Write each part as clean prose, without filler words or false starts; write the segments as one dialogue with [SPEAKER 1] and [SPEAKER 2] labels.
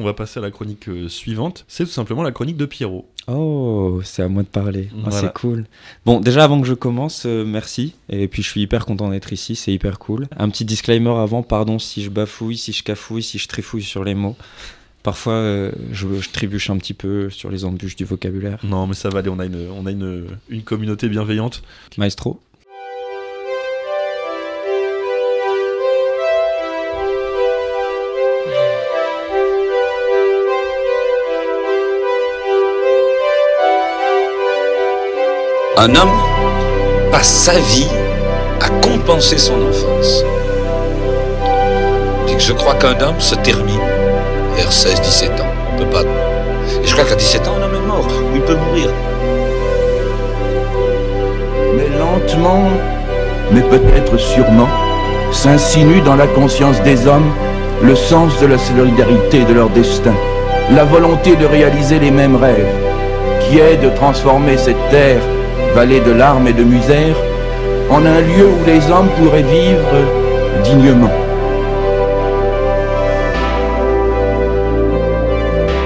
[SPEAKER 1] On va passer à la chronique suivante, c'est tout simplement la chronique de Pierrot.
[SPEAKER 2] Oh, c'est à moi de parler.
[SPEAKER 1] Voilà.
[SPEAKER 2] C'est cool. Bon, déjà avant que je commence, merci. Et puis je suis hyper content d'être ici, c'est hyper cool. Un petit disclaimer avant, pardon si je bafouille, si je cafouille, si je trifouille sur les mots. Parfois, je trébuche un petit peu sur les embûches du vocabulaire.
[SPEAKER 1] Non, mais ça va aller, on a une communauté bienveillante.
[SPEAKER 2] Maestro.
[SPEAKER 3] Un homme passe sa vie à compenser son enfance. Je crois qu'un homme se termine vers 16-17 ans. On peut pas. Et je crois qu'à 17 ans, un homme est mort, ou il peut mourir.
[SPEAKER 4] Mais lentement, mais peut-être sûrement, s'insinue dans la conscience des hommes le sens de la solidarité de leur destin, la volonté de réaliser les mêmes rêves, qui est de transformer cette terre, vallée de larmes et de misère, en un lieu où les hommes pourraient vivre dignement.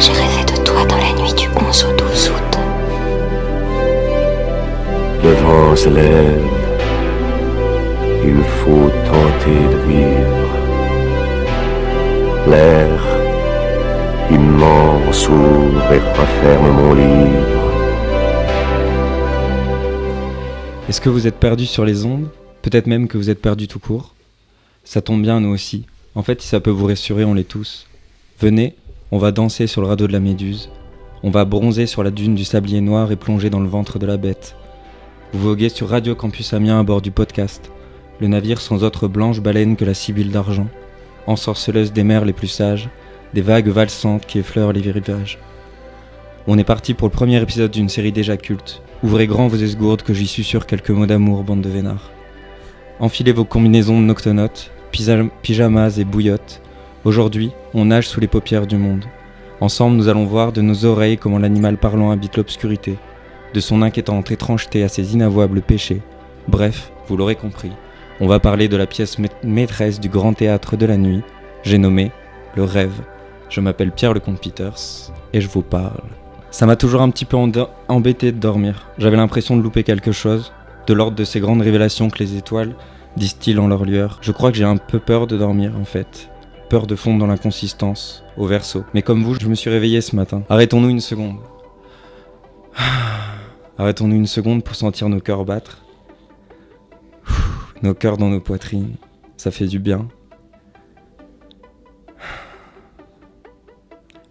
[SPEAKER 5] J'ai rêvé de toi dans la nuit du 11 au 12 août.
[SPEAKER 6] Le vent se lève, il faut tenter de vivre. L'air immense ouvre et referme mon livre.
[SPEAKER 2] Est-ce que vous êtes perdu sur les ondes ? Peut-être même que vous êtes perdu tout court ? Ça tombe bien, nous aussi. En fait, si ça peut vous rassurer, on l'est tous. Venez, on va danser sur le radeau de la Méduse. On va bronzer sur la dune du sablier noir et plonger dans le ventre de la bête. Vous voguez sur Radio Campus Amiens à bord du podcast. Le navire sans autre blanche baleine que la sibylle d'argent, ensorceleuse des mers les plus sages, des vagues valsantes qui effleurent les rivages. On est parti pour le premier épisode d'une série déjà culte. Ouvrez grand vos esgourdes que j'y susurre quelques mots d'amour, bande de vénards. Enfilez vos combinaisons de noctonotes, pyjamas et bouillottes. Aujourd'hui, on nage sous les paupières du monde. Ensemble, nous allons voir de nos oreilles comment l'animal parlant habite l'obscurité, de son inquiétante étrangeté à ses inavouables péchés. Bref, vous l'aurez compris, on va parler de la pièce maîtresse du grand théâtre de la nuit. J'ai nommé Le Rêve. Je m'appelle Pierre Lecomte Peters et je vous parle. Ça m'a toujours un petit peu embêté de dormir. J'avais l'impression de louper quelque chose, de l'ordre de ces grandes révélations que les étoiles distillent en leur lueur. Je crois que j'ai un peu peur de dormir en fait. Peur de fondre dans l'inconsistance, au verso. Mais comme vous, je me suis réveillé ce matin. Arrêtons-nous une seconde. Arrêtons-nous une seconde pour sentir nos cœurs battre. Nos cœurs dans nos poitrines. Ça fait du bien.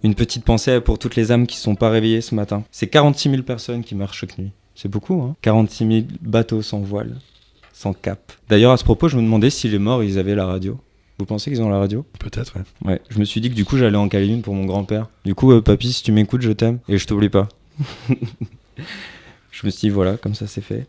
[SPEAKER 2] Une petite pensée pour toutes les âmes qui ne sont pas réveillées ce matin. C'est 46 000 personnes qui meurent chaque nuit. C'est beaucoup, hein ? 46 000 bateaux sans voile, sans cap. D'ailleurs, à ce propos, je me demandais si les morts, ils avaient la radio. Vous pensez qu'ils ont la radio ?
[SPEAKER 1] Peut-être, ouais.
[SPEAKER 2] Ouais, je me suis dit que du coup, j'allais en caler une pour mon grand-père. Du coup, papy, si tu m'écoutes, je t'aime. Et je t'oublie pas. Je me suis dit, voilà, comme ça, c'est fait.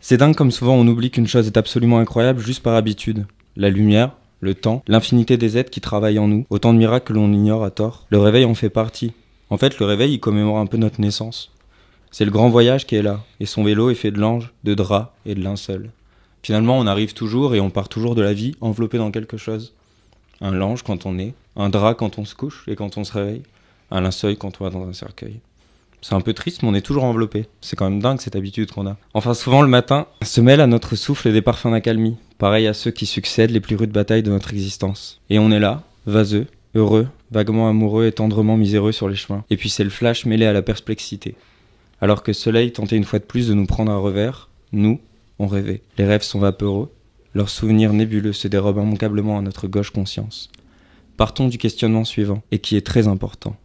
[SPEAKER 2] C'est dingue comme souvent on oublie qu'une chose est absolument incroyable juste par habitude. La lumière, le temps, l'infinité des êtres qui travaillent en nous, autant de miracles que l'on ignore à tort. Le réveil en fait partie. En fait, le réveil, il commémore un peu notre naissance. C'est le grand voyage qui est là, et son vélo est fait de langes, de draps et de linceul. Finalement, on arrive toujours et on part toujours de la vie enveloppé dans quelque chose. Un lange quand on est, un drap quand on se couche et quand on se réveille, un linceul quand on va dans un cercueil. C'est un peu triste, mais on est toujours enveloppé. C'est quand même dingue cette habitude qu'on a. Enfin, souvent le matin se mêlent à notre souffle des parfums d'accalmie, pareil à ceux qui succèdent les plus rudes batailles de notre existence. Et on est là, vaseux, heureux, vaguement amoureux et tendrement miséreux sur les chemins. Et puis c'est le flash mêlé à la perplexité. Alors que le soleil tentait une fois de plus de nous prendre à revers, nous, on rêvait. Les rêves sont vapeureux, leurs souvenirs nébuleux se dérobent immanquablement à notre gauche conscience. Partons du questionnement suivant, et qui est très important.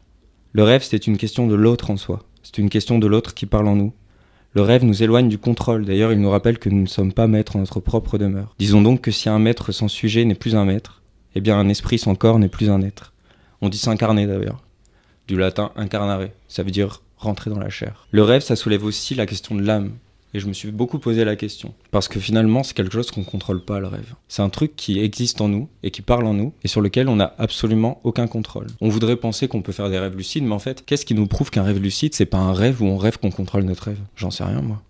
[SPEAKER 2] Le rêve, c'est une question de l'autre en soi. C'est une question de l'autre qui parle en nous. Le rêve nous éloigne du contrôle. D'ailleurs, il nous rappelle que nous ne sommes pas maîtres en notre propre demeure. Disons donc que si un maître sans sujet n'est plus un maître, eh bien un esprit sans corps n'est plus un être. On dit s'incarner d'ailleurs. Du latin incarnare, ça veut dire rentrer dans la chair. Le rêve, ça soulève aussi la question de l'âme. Et je me suis beaucoup posé la question. Parce que finalement, c'est quelque chose qu'on contrôle pas, le rêve. C'est un truc qui existe en nous et qui parle en nous et sur lequel on n'a absolument aucun contrôle. On voudrait penser qu'on peut faire des rêves lucides, mais en fait, qu'est-ce qui nous prouve qu'un rêve lucide, c'est pas un rêve où on rêve qu'on contrôle notre rêve ? J'en sais rien, moi.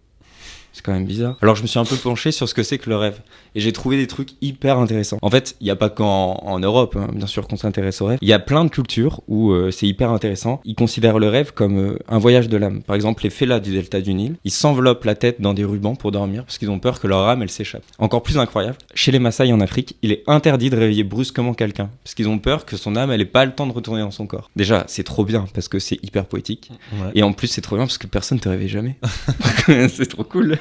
[SPEAKER 2] C'est quand même bizarre. Alors je me suis un peu penché sur ce que c'est que le rêve. Et j'ai trouvé des trucs hyper intéressants. En fait, il n'y a pas qu'en Europe, hein, bien sûr, qu'on s'intéresse au rêve. Il y a plein de cultures où c'est hyper intéressant. Ils considèrent le rêve comme un voyage de l'âme. Par exemple, les fellahs du delta du Nil, ils s'enveloppent la tête dans des rubans pour dormir parce qu'ils ont peur que leur âme, elle s'échappe. Encore plus incroyable, chez les Maasai en Afrique, il est interdit de réveiller brusquement quelqu'un parce qu'ils ont peur que son âme, elle ait pas le temps de retourner dans son corps. Déjà, c'est trop bien parce que c'est hyper poétique.
[SPEAKER 1] Ouais.
[SPEAKER 2] Et en plus, c'est trop bien parce que personne te réveille jamais. C'est trop cool.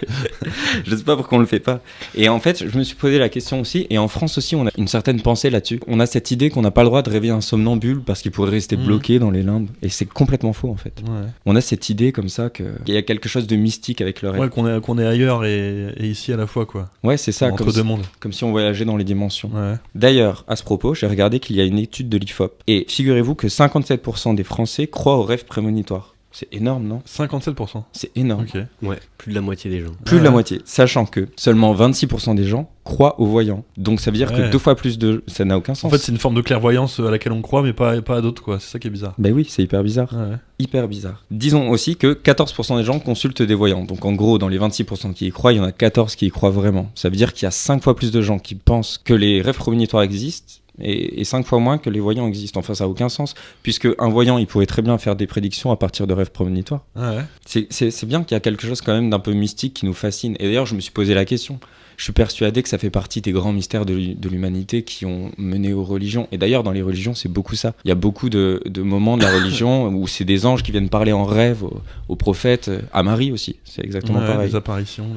[SPEAKER 2] Je sais pas pourquoi on le fait pas. Et en fait, je me suis posé la question aussi, et en France aussi, on a une certaine pensée là-dessus. On a cette idée qu'on n'a pas le droit de réveiller un somnambule parce qu'il pourrait rester bloqué dans les limbes. Et c'est complètement faux, en fait.
[SPEAKER 1] Ouais.
[SPEAKER 2] On a cette idée comme ça qu'il y a quelque chose de mystique avec le rêve.
[SPEAKER 1] Ouais, qu'on est ailleurs et ici à la fois, quoi.
[SPEAKER 2] Ouais, c'est ça,
[SPEAKER 1] Entre deux mondes.
[SPEAKER 2] comme si on voyageait dans les dimensions.
[SPEAKER 1] Ouais.
[SPEAKER 2] D'ailleurs, à ce propos, j'ai regardé qu'il y a une étude de l'IFOP. Et figurez-vous que 57% des Français croient aux rêves prémonitoires. C'est énorme, non ?
[SPEAKER 1] 57%.
[SPEAKER 2] C'est énorme.
[SPEAKER 1] Ok.
[SPEAKER 7] Ouais, plus de la moitié des gens.
[SPEAKER 2] Plus de la moitié, sachant que seulement 26% des gens croient aux voyants. Donc ça veut dire que 2 fois plus de... Ça n'a aucun sens.
[SPEAKER 1] En fait, c'est une forme de clairvoyance à laquelle on croit, mais pas à d'autres, quoi. C'est ça qui est bizarre.
[SPEAKER 2] Ben oui, c'est hyper bizarre.
[SPEAKER 1] Ouais.
[SPEAKER 2] Hyper bizarre. Disons aussi que 14% des gens consultent des voyants. Donc en gros, dans les 26% qui y croient, il y en a 14 qui y croient vraiment. Ça veut dire qu'il y a 5 fois plus de gens qui pensent que les rêves prémonitoires existent et 5 fois moins que les voyants existent. Enfin, ça n'a aucun sens, puisque un voyant, il pourrait très bien faire des prédictions à partir de rêves prémonitoires.
[SPEAKER 1] Ouais.
[SPEAKER 2] C'est bien qu'il y a quelque chose quand même d'un peu mystique qui nous fascine. Et d'ailleurs, je me suis posé la question. Je suis persuadé que ça fait partie des grands mystères de l'humanité qui ont mené aux religions. Et d'ailleurs, dans les religions, c'est beaucoup ça. Il y a beaucoup de moments de la religion où c'est des anges qui viennent parler en rêve aux prophètes, à Marie aussi. C'est exactement pareil.
[SPEAKER 1] Des apparitions.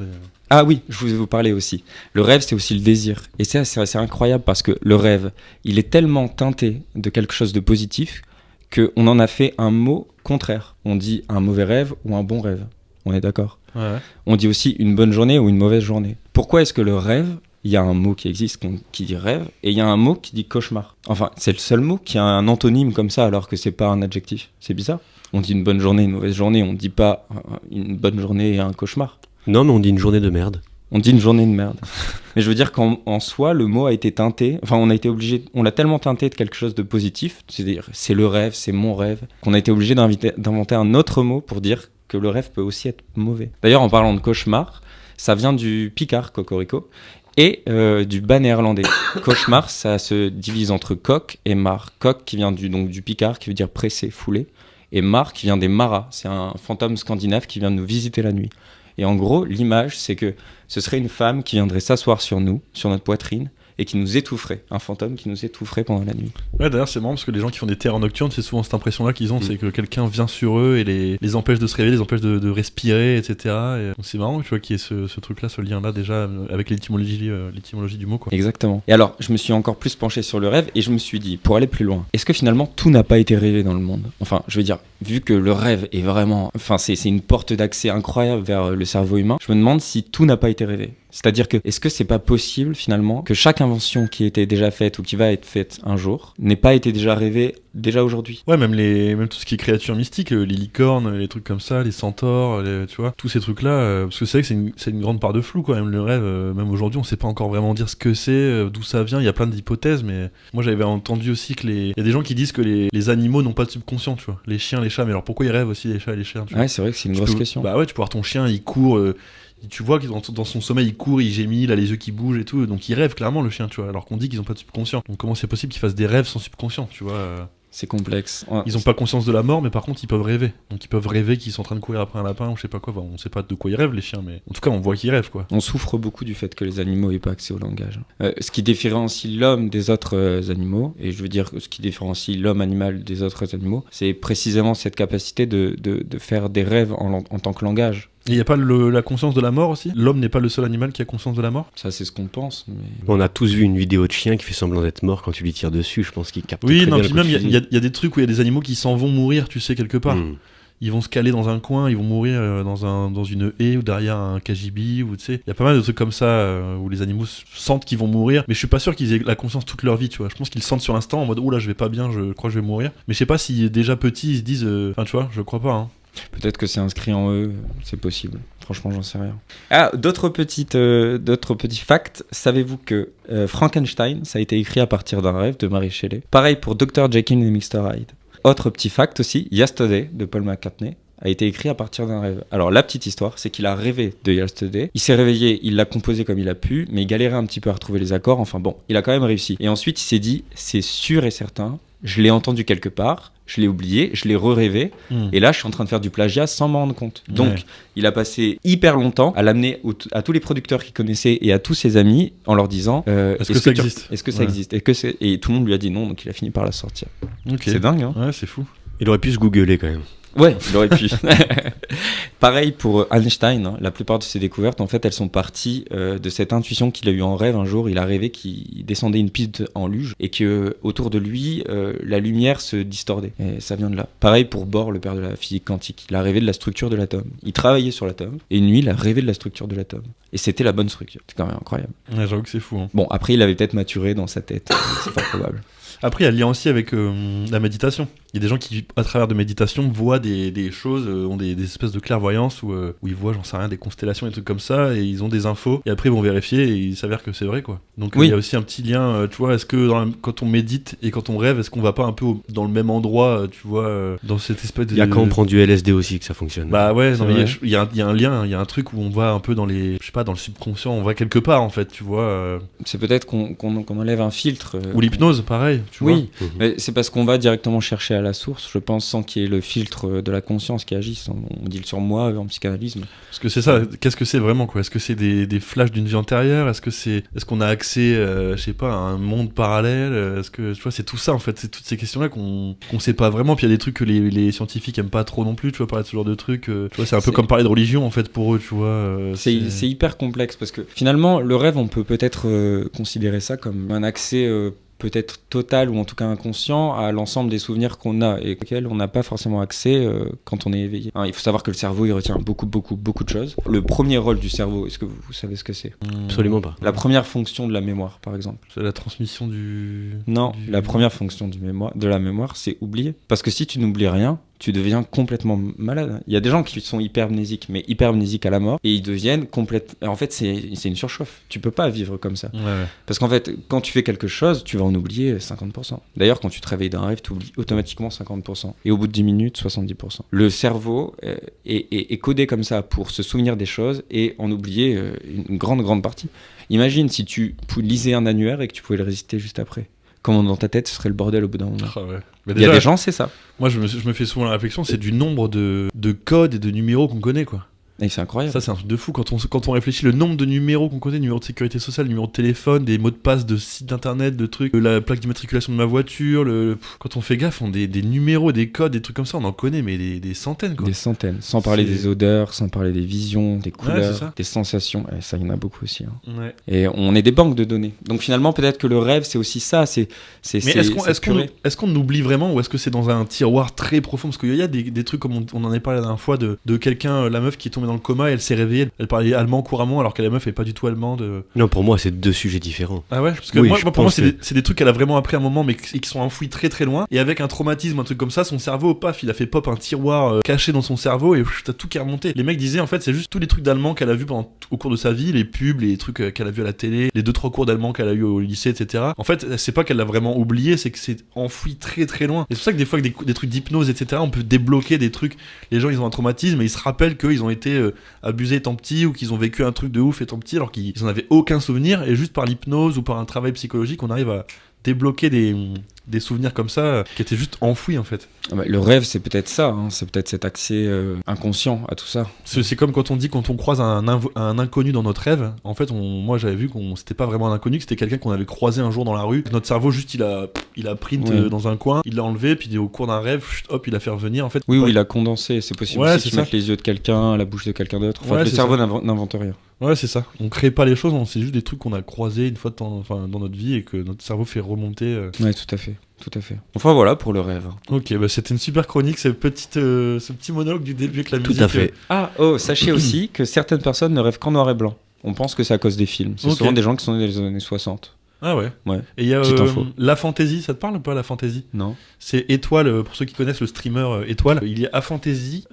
[SPEAKER 2] Ah oui, je voulais vous parler aussi. Le rêve, c'est aussi le désir. Et ça, c'est incroyable parce que le rêve, il est tellement teinté de quelque chose de positif qu'on en a fait un mot contraire. On dit un mauvais rêve ou un bon rêve. On est d'accord ?
[SPEAKER 1] Ouais.
[SPEAKER 2] On dit aussi une bonne journée ou une mauvaise journée. Pourquoi est-ce que le rêve, il y a un mot qui existe qui dit rêve et il y a un mot qui dit cauchemar ? Enfin, c'est le seul mot qui a un antonyme comme ça alors que c'est pas un adjectif. C'est bizarre. On dit une bonne journée, une mauvaise journée. On dit pas une bonne journée et un cauchemar.
[SPEAKER 7] Non, mais on dit une journée de merde.
[SPEAKER 2] On dit une journée de merde. Mais je veux dire qu'en soi, le mot a été teinté. Enfin, on l'a tellement teinté de quelque chose de positif. C'est-à-dire, c'est le rêve, c'est mon rêve, qu'on a été obligé d'inventer un autre mot pour dire que le rêve peut aussi être mauvais. D'ailleurs, en parlant de cauchemar, ça vient du picard, cocorico, et du bas néerlandais. Cauchemar, ça se divise entre coq et mar. Coq qui vient du picard, qui veut dire pressé, foulé, et mar qui vient des maras. C'est un fantôme scandinave qui vient nous visiter la nuit. Et en gros, l'image, c'est que ce serait une femme qui viendrait s'asseoir sur nous, sur notre poitrine, et qui nous étoufferait. Un fantôme qui nous étoufferait pendant la nuit.
[SPEAKER 1] Ouais, d'ailleurs, c'est marrant parce que les gens qui font des terreurs nocturnes, c'est souvent cette impression-là qu'ils ont, c'est que quelqu'un vient sur eux et les empêche de se réveiller, les empêche de respirer, etc. Et donc c'est marrant, tu vois, qu'il y ait ce truc-là, ce lien-là, déjà, avec l'étymologie du mot, quoi.
[SPEAKER 2] Exactement. Et alors, je me suis encore plus penché sur le rêve et je me suis dit, pour aller plus loin, est-ce que finalement tout n'a pas été rêvé dans le monde ? Enfin, je veux dire, vu que le rêve est vraiment... Enfin, c'est une porte d'accès incroyable vers le cerveau humain, je me demande si tout n'a pas été rêvé. C'est-à-dire que, est-ce que c'est pas possible, finalement, que chaque invention qui était déjà faite ou qui va être faite un jour n'ait pas été déjà rêvée déjà aujourd'hui ?
[SPEAKER 1] Ouais, même tout ce qui est créatures mystiques, les licornes, les trucs comme ça, les centaures, tu vois, tous ces trucs-là, parce que c'est vrai que c'est une grande part de flou, quand même, le rêve, même aujourd'hui, on sait pas encore vraiment dire ce que c'est, d'où ça vient, il y a plein d'hypothèses, mais moi j'avais entendu aussi que il y a des gens qui disent que les animaux n'ont pas de subconscient, tu vois, les chiens, les chats, mais alors pourquoi ils rêvent aussi, les chats et les chiens, tu vois ?
[SPEAKER 2] Ouais, c'est vrai que c'est une grosse question.
[SPEAKER 1] Bah ouais, tu peux voir ton chien, il court... tu vois que dans son sommeil il court, il gémit, il a les yeux qui bougent et tout, donc il rêve clairement le chien, tu vois, alors qu'on dit qu'ils ont pas de subconscient. Donc comment c'est possible qu'ils fassent des rêves sans subconscient, tu vois
[SPEAKER 2] C'est complexe.
[SPEAKER 1] Ils ont pas conscience de la mort, mais par contre ils peuvent rêver. Donc ils peuvent rêver qu'ils sont en train de courir après un lapin ou je sais pas quoi. Enfin, on sait pas de quoi ils rêvent les chiens, mais en tout cas on voit qu'ils rêvent, quoi.
[SPEAKER 2] On souffre beaucoup du fait que les animaux aient pas accès au langage. Ce qui différencie l'homme des autres animaux, et je veux dire ce qui différencie l'homme animal des autres animaux, c'est précisément cette capacité de faire des rêves en tant que langage.
[SPEAKER 1] Et il n'y a pas la conscience de la mort aussi ? L'homme n'est pas le seul animal qui a conscience de la mort ?
[SPEAKER 2] Ça, c'est ce qu'on pense. Mais...
[SPEAKER 7] On a tous vu une vidéo de chien qui fait semblant d'être mort quand tu lui tires dessus. Je pense qu'il capte
[SPEAKER 1] oui,
[SPEAKER 7] très
[SPEAKER 1] non,
[SPEAKER 7] bien
[SPEAKER 1] puis
[SPEAKER 7] le coup
[SPEAKER 1] même,
[SPEAKER 7] de
[SPEAKER 1] il
[SPEAKER 7] fusil.
[SPEAKER 1] y a des trucs où il y a des animaux qui s'en vont mourir, tu sais, quelque part. Ils vont se caler dans un coin, ils vont mourir dans une haie ou derrière un cagibi, ou tu sais. Il y a pas mal de trucs comme ça où les animaux sentent qu'ils vont mourir, mais je suis pas sûr qu'ils aient la conscience toute leur vie, tu vois. Je pense qu'ils sentent sur l'instant en mode, oula, je vais pas bien, je crois que je vais mourir. Mais je sais pas si déjà petits ils se disent, enfin, tu vois, je crois pas, hein.
[SPEAKER 2] Peut-être que c'est inscrit en eux, c'est possible. franchement, j'en sais rien. Ah, d'autres petits facts. Savez-vous que Frankenstein, ça a été écrit à partir d'un rêve de Mary Shelley. Pareil pour Dr. Jekyll et Mr. Hyde. Autre petit fact aussi, Yesterday de Paul McCartney a été écrit à partir d'un rêve. Alors la petite histoire, c'est qu'il a rêvé de Yesterday, il s'est réveillé, il l'a composé comme il a pu, mais il galérait un petit peu à retrouver les accords, enfin bon, il a quand même réussi. Et ensuite il s'est dit, c'est sûr et certain, je l'ai entendu quelque part, je l'ai oublié, je l'ai re-rêvé, et là je suis en train de faire du plagiat sans m'en rendre compte. Donc il a passé hyper longtemps à l'amener à tous les producteurs qu'il connaissait et à tous ses amis en leur disant
[SPEAKER 1] est-ce que ça existe ?
[SPEAKER 2] Est-ce que ça existe ? Et tout le monde lui a dit non, donc il a fini par la sortir.
[SPEAKER 1] Ok.
[SPEAKER 2] C'est dingue, hein ?
[SPEAKER 1] Ouais, c'est fou.
[SPEAKER 7] Il aurait pu se googler quand même.
[SPEAKER 2] Ouais, il aurait pu. Pareil pour Einstein, hein. La plupart de ses découvertes, en fait, elles sont parties de cette intuition qu'il a eue en rêve. Un jour, il a rêvé qu'il descendait une piste en luge et que autour de lui, la lumière se distordait. Et ça vient de là. Pareil pour Bohr, le père de la physique quantique. Il a rêvé de la structure de l'atome. Il travaillait sur l'atome et une nuit, il a rêvé de la structure de l'atome. Et c'était la bonne structure. C'est quand même incroyable.
[SPEAKER 1] Ouais, j'avoue que c'est fou. Hein.
[SPEAKER 2] Bon, après, il avait peut-être maturé dans sa tête. C'est pas probable.
[SPEAKER 1] Après, il y a le lien aussi avec la méditation. Il y a des gens qui, à travers de méditation, voient des choses, ont des espèces de clairvoyance où ils voient, j'en sais rien, des constellations, des trucs comme ça, et ils ont des infos, et après ils vont vérifier, et il s'avère que c'est vrai, quoi. Donc il y a aussi un petit lien, tu vois, est-ce que quand on médite et quand on rêve, est-ce qu'on va pas un peu dans le même endroit, tu vois, dans cette espèce de...
[SPEAKER 7] Il y a quand on prend du LSD aussi que ça fonctionne.
[SPEAKER 1] Bah ouais, non, mais il y a un lien, il y a un truc où on va un peu dans les... Je sais pas, dans le subconscient, on va quelque part, en fait, tu vois.
[SPEAKER 2] C'est peut-être qu'on enlève un filtre.
[SPEAKER 1] Ou l'hypnose, pareil, tu vois.
[SPEAKER 2] Oui, mais c'est parce qu'on va directement chercher à la source, je pense, sans qu'il y ait le filtre de la conscience qui agisse. On dit le surmoi en psychanalyse.
[SPEAKER 1] Parce que c'est ça, qu'est-ce que c'est vraiment, quoi ? Est-ce que c'est des flashs d'une vie antérieure ? Est-ce qu'on a accès, je sais pas, à un monde parallèle ? Est-ce que, tu vois, c'est tout ça, en fait, c'est toutes ces questions-là qu'on sait pas vraiment. Puis il y a des trucs que les scientifiques aiment pas trop non plus, tu vois, parler de ce genre de trucs. Tu vois, c'est un peu comme parler de religion, en fait, pour eux, tu vois.
[SPEAKER 2] C'est hyper complexe, parce que finalement, le rêve, on peut peut-être considérer ça comme un accès... peut-être total ou en tout cas inconscient à l'ensemble des souvenirs qu'on a et auxquels on n'a pas forcément accès quand on est éveillé. Il faut savoir que le cerveau, il retient beaucoup de choses. Le premier rôle du cerveau, est-ce que vous savez ce que c'est ?
[SPEAKER 7] Absolument pas.
[SPEAKER 2] La première fonction de la mémoire, par exemple.
[SPEAKER 1] C'est la transmission du...
[SPEAKER 2] Non, la première fonction de la mémoire, c'est oublier. Parce que si tu n'oublies rien, tu deviens complètement malade. Il y a des gens qui sont hypermnésiques, mais hypermnésiques à la mort, et ils deviennent en fait, c'est une surchauffe. Tu peux pas vivre comme ça. Ouais. Parce qu'en fait, quand tu fais quelque chose, tu vas en oublier 50%. D'ailleurs, quand tu te réveilles d'un rêve, tu oublies automatiquement 50%. Et au bout de 10 minutes, 70%. Le cerveau est codé comme ça pour se souvenir des choses et en oublier une grande partie. Imagine si tu lisais un annuaire et que tu pouvais le réciter juste après. Comment dans ta tête, ce serait le bordel au bout d'un moment.
[SPEAKER 1] Ah ouais.
[SPEAKER 2] Il y a des gens, c'est ça.
[SPEAKER 1] Moi, je me fais souvent la réflexion, c'est du nombre de codes et de numéros qu'on connaît, quoi.
[SPEAKER 2] Et c'est incroyable.
[SPEAKER 1] Ça, c'est un truc de fou. Quand on réfléchit, le nombre de numéros qu'on connaît, numéro de sécurité sociale, numéro de téléphone, des mots de passe de sites d'internet, de trucs, la plaque d'immatriculation de ma voiture, quand on fait gaffe, on des numéros, des codes, des trucs comme ça, on en connaît, mais des centaines, quoi.
[SPEAKER 2] Des centaines. Sans parler des odeurs, sans parler des visions, des couleurs, des sensations. Et ça, il y en a beaucoup aussi. Hein. Ouais. Et on est des banques de données. Donc finalement, peut-être que le rêve, c'est aussi ça. Mais
[SPEAKER 1] est-ce qu'on oublie vraiment, ou est-ce que c'est dans un tiroir très profond ? Parce qu'il y a des trucs, comme on en a parlé la dernière fois, de quelqu'un, la meuf qui est tombée dans le coma, elle s'est réveillée, elle parlait allemand couramment, alors que la meuf est pas du tout allemande.
[SPEAKER 7] Non, pour moi, c'est deux sujets différents.
[SPEAKER 1] Ah ouais ? Parce que pour moi, c'est des trucs qu'elle a vraiment appris à un moment, mais qui sont enfouis très très loin. Et avec un traumatisme, un truc comme ça, son cerveau, paf, il a fait pop un tiroir caché dans son cerveau, et t'as tout qui est remonté. Les mecs disaient, en fait, c'est juste tous les trucs d'allemand qu'elle a vu au cours de sa vie, les pubs, les trucs qu'elle a vu à la télé, les 2-3 cours d'allemand qu'elle a eu au lycée, etc. En fait, c'est pas qu'elle l'a vraiment oublié, c'est que c'est enfoui très très loin. Et c'est pour ça que des fois, avec des trucs d'hypnose, etc., on peut débloquer des trucs. Les gens, ils ont un traumatisme, et ils se rappellent qu'ils ont été abusés étant petits, ou qu'ils ont vécu un truc de ouf étant petits, alors qu'ils en avaient aucun souvenir, et juste par l'hypnose ou par un travail psychologique, on arrive à débloquer des souvenirs comme ça qui étaient juste enfouis, en fait.
[SPEAKER 2] Le rêve, c'est peut-être ça, hein. C'est peut-être cet accès inconscient à tout ça.
[SPEAKER 1] C'est comme quand on croise un inconnu dans notre rêve. En fait, moi j'avais vu qu'on c'était pas vraiment un inconnu, que c'était quelqu'un qu'on avait croisé un jour dans la rue. Notre cerveau juste il a print dans un coin, il l'a enlevé, puis au cours d'un rêve, hop, il a fait revenir. En fait,
[SPEAKER 2] oui, il a condensé. C'est possible aussi que tu mettes les yeux de quelqu'un, la bouche de quelqu'un d'autre. Enfin, le cerveau n'invente rien.
[SPEAKER 1] Ouais, c'est ça. On crée pas les choses, c'est juste des trucs qu'on a croisés une fois dans notre vie et que notre cerveau fait remonter.
[SPEAKER 2] Ouais, tout à fait. Enfin voilà pour le rêve.
[SPEAKER 1] Ok, c'était une super chronique, ce petit monologue du début avec la musique.
[SPEAKER 7] Tout à fait.
[SPEAKER 2] Sachez aussi que certaines personnes ne rêvent qu'en noir et blanc. On pense que c'est à cause des films. C'est souvent des gens qui sont nés dans les années 60.
[SPEAKER 1] Ah ouais.
[SPEAKER 2] Ouais.
[SPEAKER 1] Et il y a
[SPEAKER 2] Petite info.
[SPEAKER 1] la fantaisie, ça te parle ou pas la fantaisie?
[SPEAKER 2] Non.
[SPEAKER 1] C'est Étoile, pour ceux qui connaissent le streamer Étoile, il y a aphantasique,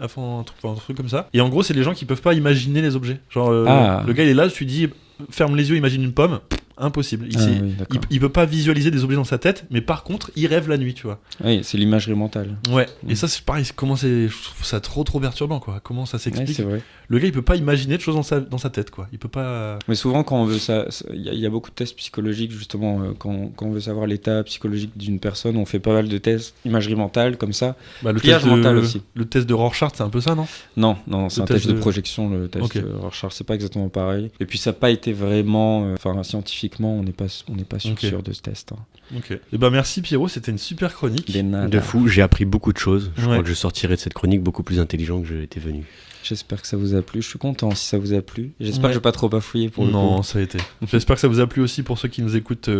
[SPEAKER 1] un truc comme ça. Et en gros, c'est les gens qui peuvent pas imaginer les objets. Genre, le gars il est là, tu lui dis ferme les yeux, imagine une pomme. Impossible.
[SPEAKER 2] Oui, d'accord.
[SPEAKER 1] Il peut pas visualiser des objets dans sa tête, mais par contre, il rêve la nuit, tu vois.
[SPEAKER 2] Oui, c'est l'imagerie mentale.
[SPEAKER 1] Ouais. Et ça, c'est pareil. Je trouve ça trop perturbant, quoi. Comment ça
[SPEAKER 2] Ouais,
[SPEAKER 1] s'explique?
[SPEAKER 2] c'est vrai.
[SPEAKER 1] Le gars, il peut pas imaginer de choses dans sa tête, quoi. Il peut pas.
[SPEAKER 2] Mais souvent, quand on veut ça, il y a beaucoup de tests psychologiques, justement. Quand on veut savoir l'état psychologique d'une personne, on fait pas mal de tests, imagerie mentale, comme ça.
[SPEAKER 1] Le
[SPEAKER 2] Pliage
[SPEAKER 1] test
[SPEAKER 2] mental aussi.
[SPEAKER 1] Le test de Rorschach, c'est un peu ça, non?
[SPEAKER 2] Non, c'est un test de projection, le test
[SPEAKER 1] Ok.
[SPEAKER 2] Rorschach, c'est pas exactement pareil. Et puis, ça n'a pas été vraiment. Scientifiquement, on n'est pas sûr de ce test. Hein.
[SPEAKER 1] Ok. Et bah, merci, Pierrot. C'était une super chronique.
[SPEAKER 2] Des nada.
[SPEAKER 7] De fou, j'ai appris beaucoup de choses. Je
[SPEAKER 1] Ouais.
[SPEAKER 7] crois que je sortirai de cette chronique beaucoup plus intelligent que je l'étais venu.
[SPEAKER 2] J'espère que ça vous a plu. Je suis content si ça vous a plu. J'espère
[SPEAKER 1] Ouais.
[SPEAKER 2] que je vais pas trop bafouiller pour le
[SPEAKER 1] Non,
[SPEAKER 2] coup.
[SPEAKER 1] ça a été. J'espère que ça vous a plu aussi pour ceux qui nous écoutent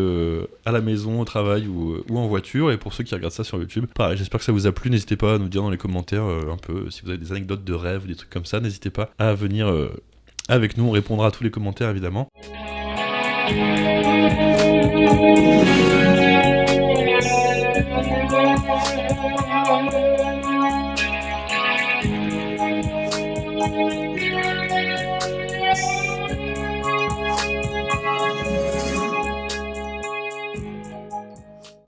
[SPEAKER 1] à la maison, au travail ou en voiture, et pour ceux qui regardent ça sur YouTube. Pareil, j'espère que ça vous a plu. N'hésitez pas à nous dire dans les commentaires un peu si vous avez des anecdotes de rêve, des trucs comme ça. N'hésitez pas à venir avec nous. On répondra à tous les commentaires évidemment.